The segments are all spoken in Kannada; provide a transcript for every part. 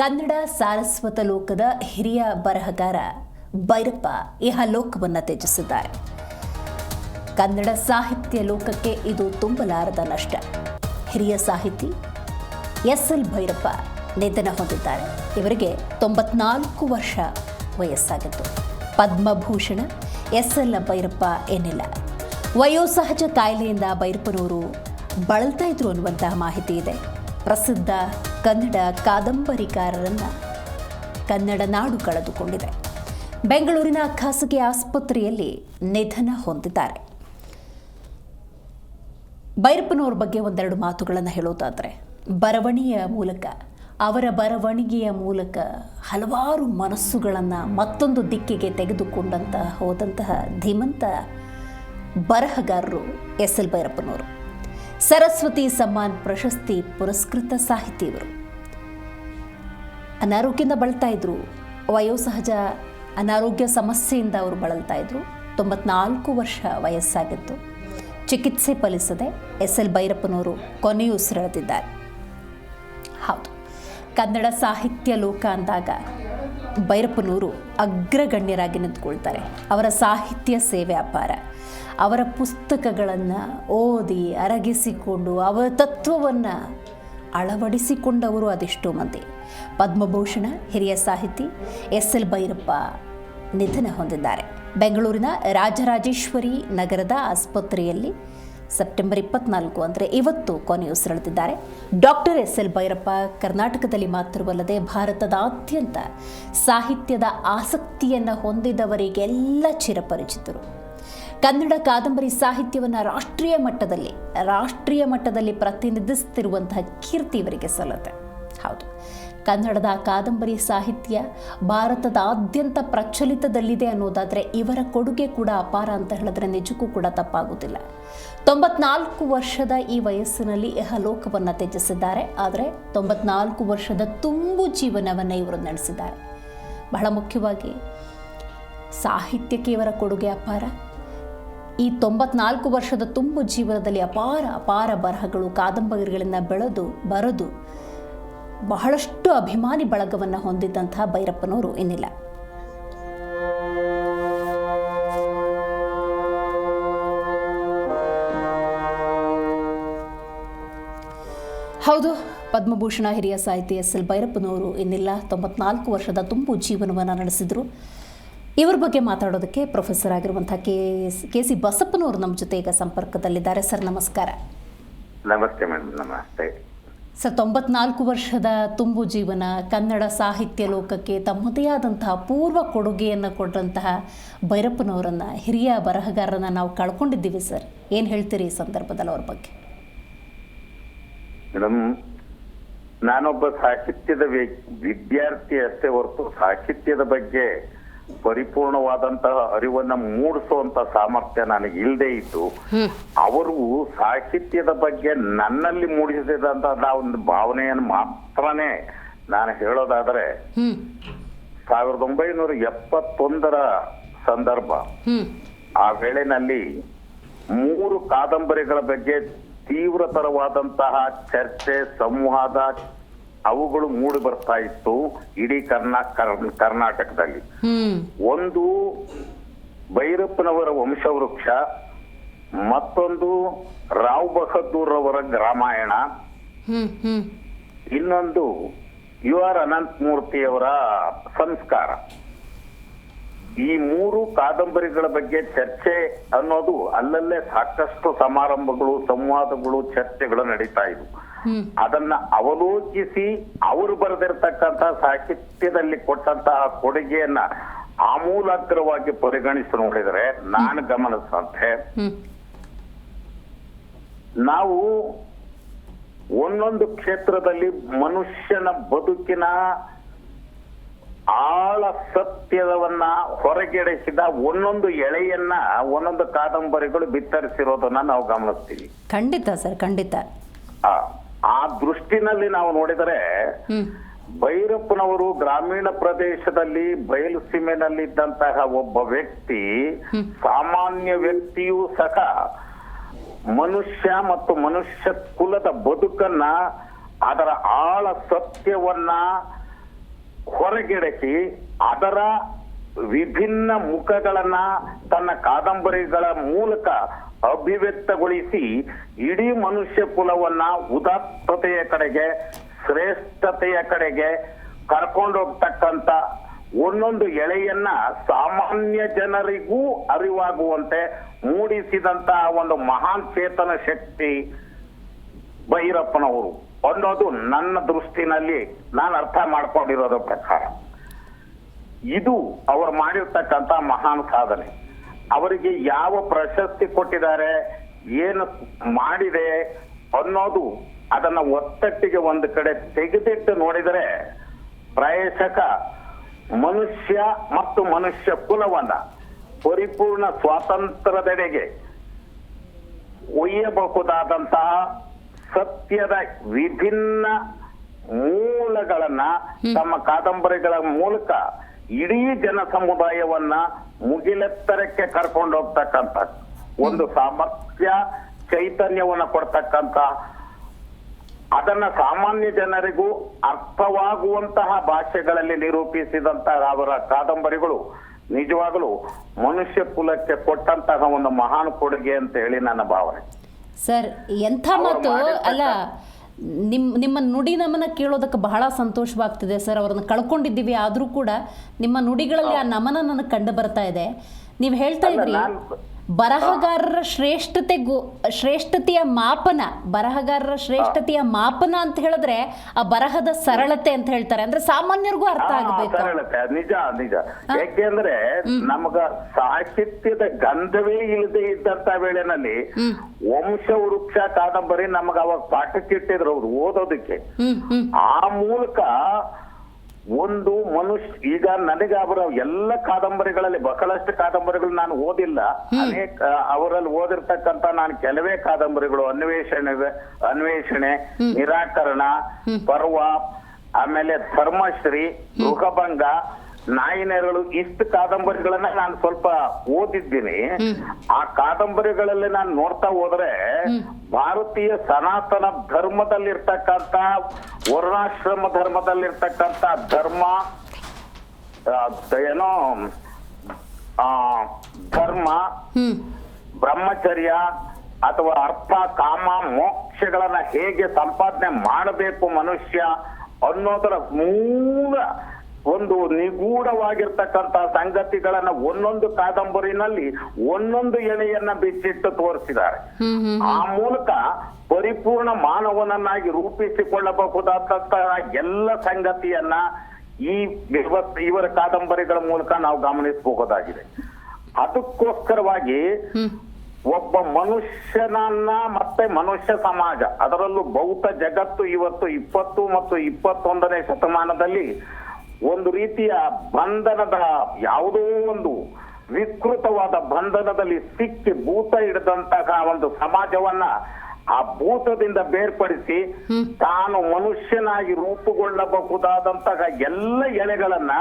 ಕನ್ನಡ ಸಾರಸ್ವತ ಲೋಕದ ಹಿರಿಯ ಬರಹಗಾರ ಭೈರಪ್ಪ ಇಹಲೋಕವನ್ನು ತ್ಯಜಿಸಿದ್ದಾರೆ. ಕನ್ನಡ ಸಾಹಿತ್ಯ ಲೋಕಕ್ಕೆ ಇದು ತುಂಬಲಾರದ ನಷ್ಟ. ಹಿರಿಯ ಸಾಹಿತಿ ಎಸ್.ಎಲ್. ಭೈರಪ್ಪ ನಿಧನ ಹೊಂದಿದ್ದಾರೆ. ಇವರಿಗೆ 94 ವರ್ಷ ವಯಸ್ಸಾಗಿತ್ತು. ಪದ್ಮಭೂಷಣ ಎಸ್.ಎಲ್. ಭೈರಪ್ಪ ಎನ್ನಿಲ್ಲ. ವಯೋಸಹಜ ಕಾಯಿಲೆಯಿಂದ ಭೈರಪ್ಪನವರು ಬಳಲ್ತಾ ಇದ್ರು ಅನ್ನುವಂತಹ ಮಾಹಿತಿ ಇದೆ. ಪ್ರಸಿದ್ಧ ಕನ್ನಡ ಕಾದಂಬರಿಕಾರರನ್ನು ಕನ್ನಡ ನಾಡು ಕಳೆದುಕೊಂಡಿದೆ. ಬೆಂಗಳೂರಿನ ಖಾಸಗಿ ಆಸ್ಪತ್ರೆಯಲ್ಲಿ ನಿಧನ ಹೊಂದಿದ್ದಾರೆ. ಭೈರಪ್ಪನವರ ಬಗ್ಗೆ ಒಂದೆರಡು ಮಾತುಗಳನ್ನು ಹೇಳೋದಾದರೆ, ಅವರ ಬರವಣಿಗೆಯ ಮೂಲಕ ಹಲವಾರು ಮನಸ್ಸುಗಳನ್ನು ಮತ್ತೊಂದು ದಿಕ್ಕಿಗೆ ಹೋದಂತಹ ಧೀಮಂತ ಬರಹಗಾರರು ಎಸ್.ಎಲ್. ಭೈರಪ್ಪನವರು. ಸರಸ್ವತಿ ಸಮ್ಮಾನ್ ಪ್ರಶಸ್ತಿ ಪುರಸ್ಕೃತ ಸಾಹಿತಿ ಇವರು. ಅನಾರೋಗ್ಯದಿಂದ ಬಳಲ್ತಾ ಇದ್ರು. ವಯೋಸಹಜ ಅನಾರೋಗ್ಯ ಸಮಸ್ಯೆಯಿಂದ ಅವರು ಬಳಲ್ತಾ ಇದ್ರು. 94 ವರ್ಷ ವಯಸ್ಸಾಗಿತ್ತು. ಚಿಕಿತ್ಸೆ ಫಲಿಸದೆ ಎಸ್.ಎಲ್. ಭೈರಪ್ಪನವರು ಕೊನೆಯುಸಿರೆಳೆದಿದ್ದಾರೆ. ಹೌದು, ಕನ್ನಡ ಸಾಹಿತ್ಯ ಲೋಕ ಅಂದಾಗ ಭೈರಪ್ಪನವರು ಅಗ್ರಗಣ್ಯರಾಗಿ ನಿಂತುಕೊಳ್ತಾರೆ. ಅವರ ಸಾಹಿತ್ಯ ಸೇವೆ ಅಪಾರ. ಅವರ ಪುಸ್ತಕಗಳನ್ನು ಓದಿ ಅರಗಿಸಿಕೊಂಡು ಅವರ ತತ್ವವನ್ನು ಅಳವಡಿಸಿಕೊಂಡವರು ಅದೆಷ್ಟೋ ಮಂದಿ. ಪದ್ಮಭೂಷಣ ಹಿರಿಯ ಸಾಹಿತಿ ಎಸ್.ಎಲ್. ಭೈರಪ್ಪ ನಿಧನ ಹೊಂದಿದ್ದಾರೆ. ಬೆಂಗಳೂರಿನ ರಾಜರಾಜೇಶ್ವರಿ ನಗರದ ಆಸ್ಪತ್ರೆಯಲ್ಲಿ ಸೆಪ್ಟೆಂಬರ್ 24 ಅಂದರೆ ಇವತ್ತು ಕೊನೆಯುಸಿರೆಳೆದಿದ್ದಾರೆ. Doctor SL. ಭೈರಪ್ಪ ಕರ್ನಾಟಕದಲ್ಲಿ ಮಾತ್ರವಲ್ಲದೆ ಭಾರತದಾದ್ಯಂತ ಸಾಹಿತ್ಯದ ಆಸಕ್ತಿಯನ್ನು ಹೊಂದಿದವರಿಗೆಲ್ಲ ಚಿರಪರಿಚಿತರು. ಕನ್ನಡ ಕಾದಂಬರಿ ಸಾಹಿತ್ಯವನ್ನು ರಾಷ್ಟ್ರೀಯ ಮಟ್ಟದಲ್ಲಿ ಪ್ರತಿನಿಧಿಸುತ್ತಿರುವಂತಹ ಕೀರ್ತಿ ಇವರಿಗೆ ಸಲ್ಲುತ್ತೆ. ಹೌದು, ಕನ್ನಡದ ಕಾದಂಬರಿ ಸಾಹಿತ್ಯ ಭಾರತದಾದ್ಯಂತ ಪ್ರಚಲಿತದಲ್ಲಿದೆ ಅನ್ನೋದಾದರೆ ಇವರ ಕೊಡುಗೆ ಕೂಡ ಅಪಾರ ಅಂತ ಹೇಳಿದ್ರೆ ನಿಜಕ್ಕೂ ಕೂಡ ತಪ್ಪಾಗುವುದಿಲ್ಲ. 94 ವರ್ಷದ ಈ ವಯಸ್ಸಿನಲ್ಲಿ ಇಹಲೋಕವನ್ನು ತ್ಯಜಿಸಿದ್ದಾರೆ. ಆದರೆ 94 ವರ್ಷದ ತುಂಬು ಜೀವನವನ್ನು ಇವರು ನಡೆಸಿದ್ದಾರೆ. ಬಹಳ ಮುಖ್ಯವಾಗಿ ಸಾಹಿತ್ಯಕ್ಕೆ ಇವರ ಕೊಡುಗೆ ಅಪಾರ. ಈ 94 ವರ್ಷದ ತುಂಬು ಜೀವನದಲ್ಲಿ ಅಪಾರ ಬರಹಗಳು, ಕಾದಂಬರಿಗಳನ್ನು ಬರೆದು ಬಹಳಷ್ಟು ಅಭಿಮಾನಿ ಬಳಗವನ್ನು ಹೊಂದಿದ್ದಂತಹ ಭೈರಪ್ಪನವರು ಇನ್ನಿಲ್ಲ. ಹೌದು, ಪದ್ಮಭೂಷಣ ಹಿರಿಯ ಸಾಹಿತಿ ಎಸ್.ಎಲ್. ಭೈರಪ್ಪನವರು ಇನ್ನಿಲ್ಲ. 94 ವರ್ಷದ ತುಂಬು ಜೀವನವನ್ನು ನಡೆಸಿದರು. ಇವರ ಬಗ್ಗೆ ಮಾತಾಡೋದಕ್ಕೆ ಪ್ರೊಫೆಸರ್ ಆಗಿರುವಂತಹ ಕೆ.ಸಿ. ಬಸಪ್ಪನವರು ನಮ್ಮ ಜೊತೆ ಈಗ ಸಂಪರ್ಕದಲ್ಲಿದ್ದಾರೆ. ಸರ್ ನಮಸ್ಕಾರ. ನಮಸ್ತೆ ಮೇಡಮ್. ನಮಸ್ತೆ ಸರ್. 94 ವರ್ಷದ ತುಂಬು ಜೀವನ, ಕನ್ನಡ ಸಾಹಿತ್ಯ ಲೋಕಕ್ಕೆ ತಮ್ಮದೇ ಆದಂತಹ ಪೂರ್ವ ಕೊಡುಗೆಯನ್ನು ಕೊಟ್ಟಂತಹ ಭೈರಪ್ಪನವರನ್ನು, ಹಿರಿಯ ಬರಹಗಾರರನ್ನು ನಾವು ಕಳ್ಕೊಂಡಿದ್ದೀವಿ ಸರ್. ಏನು ಹೇಳ್ತೀರಿ ಈ ಸಂದರ್ಭದಲ್ಲಿ ಅವ್ರ ಬಗ್ಗೆ? ಮೇಡಮ್, ನಾನೊಬ್ಬ ಸಾಹಿತ್ಯದ ವಿದ್ಯಾರ್ಥಿ ಅಷ್ಟೇ ಹೊರತು ಸಾಹಿತ್ಯದ ಬಗ್ಗೆ ಪರಿಪೂರ್ಣವಾದಂತಹ ಅರಿವನ್ನ ಮೂಡಿಸುವಂತ ಸಾಮರ್ಥ್ಯ ನನಗೆ ಇಲ್ಲದೆ ಇದ್ದು, ಅವರು ಸಾಹಿತ್ಯದ ಬಗ್ಗೆ ನನ್ನಲ್ಲಿ ಮೂಡಿಸಿದಂತಹ ಒಂದು ಭಾವನೆಯನ್ನು ಮಾತ್ರನೇ ನಾನು ಹೇಳೋದಾದರೆ, 1971 ಸಂದರ್ಭ, ಆ ವೇಳೆನಲ್ಲಿ 3 ಕಾದಂಬರಿಗಳ ಬಗ್ಗೆ ತೀವ್ರತರವಾದಂತಹ ಚರ್ಚೆ, ಸಂವಾದ ಅವುಗಳು ಮೂಡಿ ಬರ್ತಾ ಇತ್ತು ಇಡೀ ಕರ್ನಾಟಕದಲ್ಲಿ. ಒಂದು ಭೈರಪ್ಪನವರ ವಂಶವೃಕ್ಷ, ಮತ್ತೊಂದು ರಾವ್ ಬಹದ್ದೂರ್ ಅವರ ರಾಮಾಯಣ, ಇನ್ನೊಂದು ಯು.ಆರ್. ಅನಂತಮೂರ್ತಿಯವರ ಸಂಸ್ಕಾರ. ಈ 3 ಕಾದಂಬರಿಗಳ ಬಗ್ಗೆ ಚರ್ಚೆ ಅನ್ನೋದು ಅಲ್ಲಲ್ಲೇ ಸಾಕಷ್ಟು ಸಮಾರಂಭಗಳು, ಸಂವಾದಗಳು, ಚರ್ಚೆಗಳು ನಡೀತಾ ಇದ್ವು. ಅದನ್ನ ಅವಲೋಕಿಸಿ ಅವರು ಬರೆದಿರ್ತಕ್ಕಂತಹ ಸಾಹಿತ್ಯದಲ್ಲಿ ಕೊಟ್ಟಂತಹ ಕೊಡುಗೆಯನ್ನ ಆಮೂಲಾಗ್ರವಾಗಿ ಪರಿಗಣಿಸಿ ನೋಡಿದರೆ, ನಾನು ಗಮನಿಸಂತೆ ನಾವು ಒಂದೊಂದು ಕ್ಷೇತ್ರದಲ್ಲಿ ಮನುಷ್ಯನ ಬದುಕಿನ ಆಳ ಸತ್ಯವನ್ನ ಹೊರಗೆಡಿಸಿದ ಒಂದೊಂದು ಎಳೆಯನ್ನ ಒಂದೊಂದು ಕಾದಂಬರಿಗಳು ಬಿತ್ತರಿಸಿರೋದನ್ನ ನಾವು ಗಮನಿಸ್ತೀವಿ. ಖಂಡಿತ ಸರ್, ಖಂಡಿತ. ಆ ದೃಷ್ಟಿನಲ್ಲಿ ನಾವು ನೋಡಿದರೆ, ಭೈರಪ್ಪನವರು ಗ್ರಾಮೀಣ ಪ್ರದೇಶದಲ್ಲಿ ಬಯಲು ಸೀಮೆನಲ್ಲಿ ಇದ್ದಂತಹ ಒಬ್ಬ ವ್ಯಕ್ತಿ, ಸಾಮಾನ್ಯ ವ್ಯಕ್ತಿಯೂ ಸಹ ಮನುಷ್ಯ ಮತ್ತು ಮನುಷ್ಯ ಕುಲದ ಬದುಕನ್ನ, ಅದರ ಆಳ ಸತ್ಯವನ್ನ ಹೊರಗಿಡಿಸಿ ಅದರ ವಿಭಿನ್ನ ಮುಖಗಳನ್ನ ತನ್ನ ಕಾದಂಬರಿಗಳ ಮೂಲಕ ಅಭಿವ್ಯಕ್ತಗೊಳಿಸಿ ಇಡೀ ಮನುಷ್ಯ ಕುಲವನ್ನ ಉದಾತ್ತತೆಯ ಕಡೆಗೆ, ಶ್ರೇಷ್ಠತೆಯ ಕಡೆಗೆ ಕರ್ಕೊಂಡೋಗ್ತಕ್ಕಂತ ಒಂದೊಂದು ಎಳೆಯನ್ನ ಸಾಮಾನ್ಯ ಜನರಿಗೂ ಅರಿವಾಗುವಂತೆ ಮೂಡಿಸಿದಂತಹ ಒಂದು ಮಹಾನ್ ಚೇತನ ಶಕ್ತಿ ಭೈರಪ್ಪನವರು ಅನ್ನೋದು ನನ್ನ ದೃಷ್ಟಿನಲ್ಲಿ ನಾನು ಅರ್ಥ ಮಾಡ್ಕೊಂಡಿರೋದ್ರ ಪ್ರಕಾರ. ಇದು ಅವರು ಮಾಡಿರ್ತಕ್ಕಂಥ ಮಹಾನ್ ಸಾಧನೆ. ಅವರಿಗೆ ಯಾವ ಪ್ರಶಸ್ತಿ ಕೊಟ್ಟಿದ್ದಾರೆ, ಏನು ಮಾಡಿದೆ ಅನ್ನೋದು ಅದನ್ನ ಒತ್ತಟ್ಟಿಗೆ ಒಂದು ಕಡೆ ತೆಗೆದಿಟ್ಟು ನೋಡಿದರೆ ಪ್ರಾಯಶಃ ಮನುಷ್ಯ ಮತ್ತು ಮನುಷ್ಯ ಕುಲವನ್ನ ಪರಿಪೂರ್ಣ ಸ್ವಾತಂತ್ರ್ಯದೆಡೆಗೆ ಒಯ್ಯಬಹುದಾದಂತಹ ಸತ್ಯದ ವಿಭಿನ್ನ ಮೂಲಗಳನ್ನ ತಮ್ಮ ಕಾದಂಬರಿಗಳ ಮೂಲಕ ಇಡೀ ಜನ ಸಮುದಾಯವನ್ನ ಮುಗಿಲೆತ್ತರಕ್ಕೆ ಕರ್ಕೊಂಡು ಹೋಗ್ತಕ್ಕಂಥ ಒಂದು ಸಾಮರ್ಥ್ಯ, ಚೈತನ್ಯವನ್ನ ಕೊಡ್ತಕ್ಕಂಥ, ಅದನ್ನ ಸಾಮಾನ್ಯ ಜನರಿಗೂ ಅರ್ಥವಾಗುವಂತಹ ಭಾಷೆಗಳಲ್ಲಿ ನಿರೂಪಿಸಿದಂತಹ ಅವರ ಕಾದಂಬರಿಗಳು ನಿಜವಾಗಲೂ ಮನುಷ್ಯ ಕುಲಕ್ಕೆ ಕೊಟ್ಟಂತಹ ಒಂದು ಮಹಾನ್ ಕೊಡುಗೆ ಅಂತ ಹೇಳಿ ನನ್ನ ಭಾವನೆ. ಸರ್, ಎಂಥ ಮಾತು ಅಲ್ಲ. ನಿಮ್ಮ ನುಡಿ ನಮನ ಕೇಳೋದಕ್ಕೆ ಬಹಳ ಸಂತೋಷವಾಗ್ತಿದೆ ಸರ್. ಅವ್ರನ್ನ ಕಳ್ಕೊಂಡಿದ್ದೀವಿ, ಆದರೂ ಕೂಡ ನಿಮ್ಮ ನುಡಿಗಳಲ್ಲಿ ಆ ನಮನ ನನಗೆ ಕಂಡು ಬರ್ತಾ ಇದೆ. ನೀವು ಹೇಳ್ತಾ ಇದ್ರಿ ಬರಹಗಾರರ ಶ್ರೇಷ್ಠತೆಯ ಮಾಪನ, ಬರಹಗಾರರ ಶ್ರೇಷ್ಠತೆಯ ಮಾಪನ ಅಂತ ಹೇಳಿದ್ರೆ ಆ ಬರಹದ ಸರಳತೆ ಅಂತ ಹೇಳ್ತಾರೆ. ಅಂದ್ರೆ ಸಾಮಾನ್ಯರಿಗೂ ಅರ್ಥ ಆಗಬೇಕು. ಸರಳತೆ ನಿಜ ನಿಜ. ಯಾಕೆಂದ್ರೆ ನಮಗ ಸಾಹಿತ್ಯದ ಗಂಧವೇ ಇಲ್ಲದೆ ಇದ್ದಂತ ವೇಳೆನಲ್ಲಿ ವಂಶ ವೃಕ್ಷ ಕಾದಂಬರಿ ನಮಗ ಅವಾಗ ಪಾಠಕ್ಕಿಟ್ಟಿದ್ರು ಅವ್ರು ಓದೋದಕ್ಕೆ. ಆ ಮೂಲಕ ಒಂದು ಮನುಷ್ಯ, ಈಗ ನನಗೆ ಅವರ ಎಲ್ಲ ಕಾದಂಬರಿಗಳಲ್ಲಿ ಬಹಳಷ್ಟು ಕಾದಂಬರಿಗಳು ನಾನು ಓದಿಲ್ಲ, ಅನೇಕ ಅವರಲ್ಲಿ ಓದಿರ್ತಕ್ಕಂತ ನಾನು ಕೆಲವೇ ಕಾದಂಬರಿಗಳು ಅನ್ವೇಷಣೆ, ನಿರಾಕರಣ, ಪರ್ವ, ಆಮೇಲೆ ಧರ್ಮಶ್ರೀ, ಗೃಹಭಂಗ, ನಾಯಿನೆರಳು, ಇಷ್ಟು ಕಾದಂಬರಿಗಳನ್ನ ನಾನು ಸ್ವಲ್ಪ ಓದಿದ್ದೀನಿ. ಆ ಕಾದಂಬರಿಗಳಲ್ಲಿ ನಾನು ನೋಡ್ತಾ ಹೋದ್ರೆ ಭಾರತೀಯ ಸನಾತನ ಧರ್ಮದಲ್ಲಿರ್ತಕ್ಕಂಥ, ವರ್ಣಾಶ್ರಮ ಧರ್ಮದಲ್ಲಿರ್ತಕ್ಕಂಥ ಧರ್ಮ ಏನೋ ಧರ್ಮ, ಬ್ರಹ್ಮಚರ್ಯ ಅಥವಾ ಅರ್ಥ, ಕಾಮ, ಮೋಕ್ಷಗಳನ್ನ ಹೇಗೆ ಸಂಪಾದನೆ ಮಾಡಬೇಕು ಮನುಷ್ಯ ಅನ್ನೋದರ ಮೂಲ ಒಂದು ನಿಗೂಢವಾಗಿರ್ತಕ್ಕಂತ ಸಂಗತಿಗಳನ್ನ ಒಂದೊಂದು ಕಾದಂಬರಿನಲ್ಲಿ ಒಂದೊಂದು ಎಳೆಯನ್ನ ಬಿಚ್ಚಿಟ್ಟು ತೋರಿಸಿದ್ದಾರೆ. ಆ ಮೂಲಕ ಪರಿಪೂರ್ಣ ಮಾನವನನ್ನಾಗಿ ರೂಪಿಸಿಕೊಳ್ಳಬಹುದಾದಂತಹ ಎಲ್ಲ ಸಂಗತಿಯನ್ನ ಇವರ ಕಾದಂಬರಿಗಳ ಮೂಲಕ ನಾವು ಗಮನಿಸಬಹುದಾಗಿದೆ. ಅದಕ್ಕೋಸ್ಕರವಾಗಿ ಒಬ್ಬ ಮನುಷ್ಯನನ್ನ ಮತ್ತೆ ಮನುಷ್ಯ ಸಮಾಜ, ಅದರಲ್ಲೂ ಭೌತ ಜಗತ್ತು ಇವತ್ತು 20 ಮತ್ತು 21ನೇ ಶತಮಾನದಲ್ಲಿ ಒಂದು ರೀತಿಯ ಬಂಧನದ, ಯಾವುದೋ ಒಂದು ವಿಕೃತವಾದ ಬಂಧನದಲ್ಲಿ ಸಿಕ್ಕಿ ಭೂತ ಹಿಡಿದಂತಹ ಒಂದು ಸಮಾಜವನ್ನ ಆ ಭೂತದಿಂದ ಬೇರ್ಪಡಿಸಿ ತಾನು ಮನುಷ್ಯನಾಗಿ ರೂಪುಗೊಳ್ಳಬಹುದಾದಂತಹ ಎಲ್ಲ ಎಳೆಗಳನ್ನ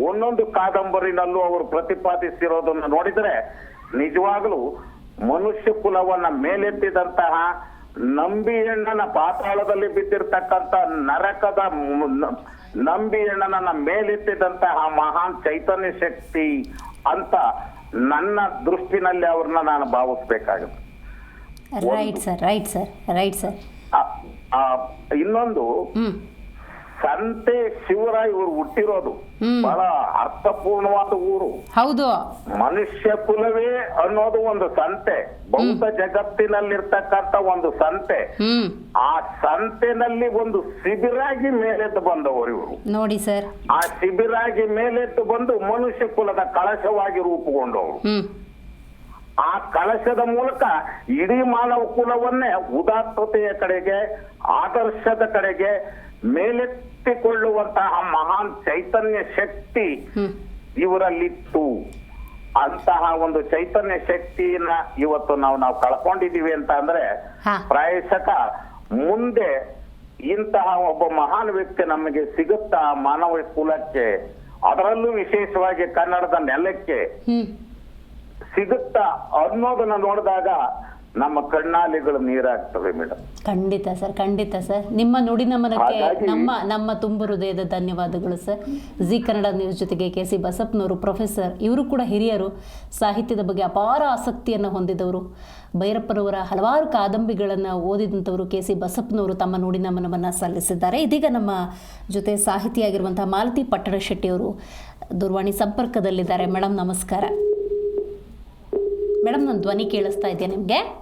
ಒಂದೊಂದು ಕಾದಂಬರಿನಲ್ಲೂ ಅವರು ಪ್ರತಿಪಾದಿಸಿರೋದನ್ನು ನೋಡಿದರೆ ನಿಜವಾಗಲೂ ಮನುಷ್ಯ ಕುಲವನ್ನ ಮೇಲೆತ್ತಿದಂತಹ, ನಂಬಿಯಣ್ಣನ ಪಾತಾಳದಲ್ಲಿ ಬಿದ್ದಿರ್ತಕ್ಕಂಥ ನರಕದ ನಂಬಿಯಣ್ಣನ ಮೇಲೆತ್ತಿದಂತಹ ಮಹಾನ್ ಚೈತನ್ಯ ಶಕ್ತಿ ಅಂತ ನನ್ನ ದೃಷ್ಟಿನಲ್ಲಿ ಅವ್ರನ್ನ ನಾನು ಭಾವಿಸ್ಬೇಕಾಗುತ್ತೆ. Right sir. ಇನ್ನೊಂದು, ಸಂತೆ ಶಿವರಾಯ್ ಇವರು ಹುಟ್ಟಿರೋದು ಬಹಳ ಅರ್ಥಪೂರ್ಣವಾದ ಊರು. ಹೌದು. ಮನುಷ್ಯ ಕುಲವೇ ಅನ್ನೋದು ಒಂದು ಸಂತೆ, ಭೌತ ಜಗತ್ತಿನಲ್ಲಿರ್ತಕ್ಕಂಥ ಒಂದು ಸಂತೆ. ಆ ಸಂತೆನಲ್ಲಿ ಒಂದು ಶಿಬಿರಾಗಿ ಮೇಲೆದ್ದು ಬಂದವರು ಇವರು. ನೋಡಿ ಸರ್, ಆ ಶಿಬಿರಾಗಿ ಮೇಲೆದ್ದು ಬಂದು ಮನುಷ್ಯ ಕುಲದ ಕಳಶವಾಗಿ ರೂಪುಗೊಂಡವರು. ಆ ಕಳಶದ ಮೂಲಕ ಇಡೀ ಮಾನವ ಕುಲವನ್ನೇ ಉದಾತ್ತತೆಯ ಕಡೆಗೆ, ಆದರ್ಶದ ಕಡೆಗೆ ಮೇಲೆತ್ತಿಕೊಳ್ಳುವಂತಹ ಮಹಾನ್ ಚೈತನ್ಯ ಶಕ್ತಿ ಇವರಲ್ಲಿತ್ತು. ಅಂತಹ ಒಂದು ಚೈತನ್ಯ ಶಕ್ತಿಯನ್ನ ಇವತ್ತು ನಾವು ಕಳ್ಕೊಂಡಿದೀವಿ ಅಂತ ಅಂದ್ರೆ ಪ್ರಾಯಶಃ ಮುಂದೆ ಇಂತಹ ಒಬ್ಬ ಮಹಾನ್ ವ್ಯಕ್ತಿ ನಮಗೆ ಸಿಗುತ್ತಾ ಮಾನವ ಕುಲಕ್ಕೆ, ಅದರಲ್ಲೂ ವಿಶೇಷವಾಗಿ ಕನ್ನಡದ ನೆಲಕ್ಕೆ ಸಿಗುತ್ತಾ ಅನ್ನೋದನ್ನ ನೋಡಿದಾಗ ನಮ್ಮ ಕಣ್ಣಾಲಿಗಳು ನೀರಾಗ್ತವೆ ಮೇಡಮ್. ಖಂಡಿತ ಸರ್, ಖಂಡಿತ ಸರ್. ನಿಮ್ಮ ನುಡಿ ನಮನಕ್ಕೆ ಹಾಗಾಗಿ- ನಮ್ಮ ತುಂಬು ಹೃದಯದ ಧನ್ಯವಾದಗಳು ಸರ್. ಜಿ ಕನ್ನಡ ನ್ಯೂಸ್ ಜೊತೆಗೆ ಕೆ.ಸಿ. ಬಸಪ್ಪನವರು ಪ್ರೊಫೆಸರ್, ಇವರು ಕೂಡ ಹಿರಿಯರು, ಸಾಹಿತ್ಯದ ಬಗ್ಗೆ ಅಪಾರ ಆಸಕ್ತಿಯನ್ನು ಹೊಂದಿದವರು, ಭೈರಪ್ಪನವರ ಹಲವಾರು ಕಾದಂಬರಿಗಳನ್ನು ಓದಿದಂಥವರು ಕೆ.ಸಿ. ಬಸಪ್ಪನವರು ತಮ್ಮ ನುಡಿ ನಮನವನ್ನು ಸಲ್ಲಿಸಿದ್ದಾರೆ. ಇದೀಗ ನಮ್ಮ ಜೊತೆ ಸಾಹಿತಿಯಾಗಿರುವಂತಹ ಮಾಲತಿ ಪಟ್ಟಣಶೆಟ್ಟಿಯವರು ದೂರವಾಣಿ ಸಂಪರ್ಕದಲ್ಲಿದ್ದಾರೆ. ಮೇಡಮ್ ನಮಸ್ಕಾರ. ಮೇಡಮ್, ನನ್ನ ಧ್ವನಿ ಕೇಳಿಸ್ತಾ ಇದೆಯಾ ನಿಮಗೆ?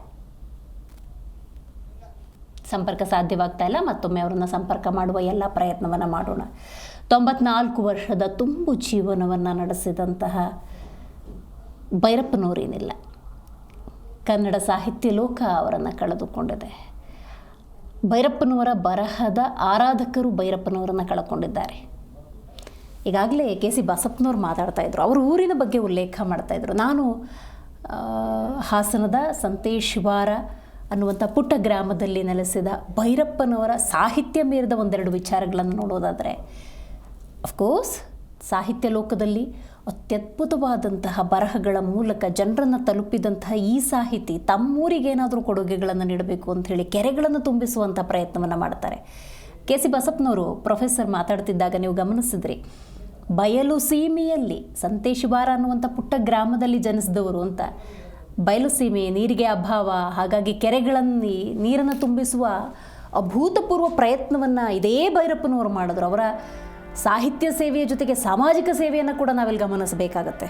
ಸಂಪರ್ಕ ಸಾಧ್ಯವಾಗ್ತಾ ಇಲ್ಲ. ಮತ್ತೊಮ್ಮೆ ಅವರನ್ನು ಸಂಪರ್ಕ ಮಾಡುವ ಎಲ್ಲ ಪ್ರಯತ್ನವನ್ನು ಮಾಡೋಣ. 94 ವರ್ಷದ ತುಂಬು ಜೀವನವನ್ನು ನಡೆಸಿದಂತಹ ಭೈರಪ್ಪನವರೇನಿಲ್ಲ, ಕನ್ನಡ ಸಾಹಿತ್ಯ ಲೋಕ ಅವರನ್ನು ಕಳೆದುಕೊಂಡಿದೆ. ಭೈರಪ್ಪನವರ ಬರಹದ ಆರಾಧಕರು ಭೈರಪ್ಪನವರನ್ನು ಕಳ್ಕೊಂಡಿದ್ದಾರೆ. ಈಗಾಗಲೇ ಕೆ.ಸಿ. ಬಸಪ್ಪನವ್ರು ಮಾತಾಡ್ತಾ ಇದ್ರು, ಅವ್ರ ಊರಿನ ಬಗ್ಗೆ ಉಲ್ಲೇಖ ಮಾಡ್ತಾಯಿದ್ರು. ನಾನು ಹಾಸನದ ಸಂತೇಶ್ವಾರ ಅನ್ನುವಂಥ ಪುಟ್ಟ ಗ್ರಾಮದಲ್ಲಿ ನೆಲೆಸಿದ ಭೈರಪ್ಪನವರ ಸಾಹಿತ್ಯ ಮೀರಿದ ಒಂದೆರಡು ವಿಚಾರಗಳನ್ನು ನೋಡೋದಾದರೆ, ಅಫ್ಕೋರ್ಸ್ ಸಾಹಿತ್ಯ ಲೋಕದಲ್ಲಿ ಅತ್ಯದ್ಭುತವಾದಂತಹ ಬರಹಗಳ ಮೂಲಕ ಜನರನ್ನು ತಲುಪಿದಂತಹ ಈ ಸಾಹಿತಿ ತಮ್ಮೂರಿಗೇನಾದರೂ ಕೊಡುಗೆಗಳನ್ನು ನೀಡಬೇಕು ಅಂಥೇಳಿ ಕೆರೆಗಳನ್ನು ತುಂಬಿಸುವಂಥ ಪ್ರಯತ್ನವನ್ನು ಮಾಡ್ತಾರೆ. ಕೆ.ಸಿ. ಬಸಪ್ಪನವರು ಪ್ರೊಫೆಸರ್ ಮಾತಾಡ್ತಿದ್ದಾಗ ನೀವು ಗಮನಿಸಿದ್ರಿ, ಬಯಲು ಸೀಮೆಯಲ್ಲಿ ಸಂತೇಶಿವಾರ ಅನ್ನುವಂಥ ಪುಟ್ಟ ಗ್ರಾಮದಲ್ಲಿ ಜನಿಸಿದವರು ಅಂತ. ಬಯಲು ಸೀಮೆ, ನೀರಿಗೆ ಅಭಾವ, ಹಾಗಾಗಿ ಕೆರೆಗಳಲ್ಲಿ ನೀರನ್ನು ತುಂಬಿಸುವ ಅಭೂತಪೂರ್ವ ಪ್ರಯತ್ನವನ್ನು ಇದೇ ಭೈರಪ್ಪನವರು ಮಾಡಿದ್ರು. ಅವರ ಸಾಹಿತ್ಯ ಸೇವೆಯ ಜೊತೆಗೆ ಸಾಮಾಜಿಕ ಸೇವೆಯನ್ನು ಕೂಡ ನಾವಿಲ್ಲಿ ಗಮನಿಸಬೇಕಾಗತ್ತೆ.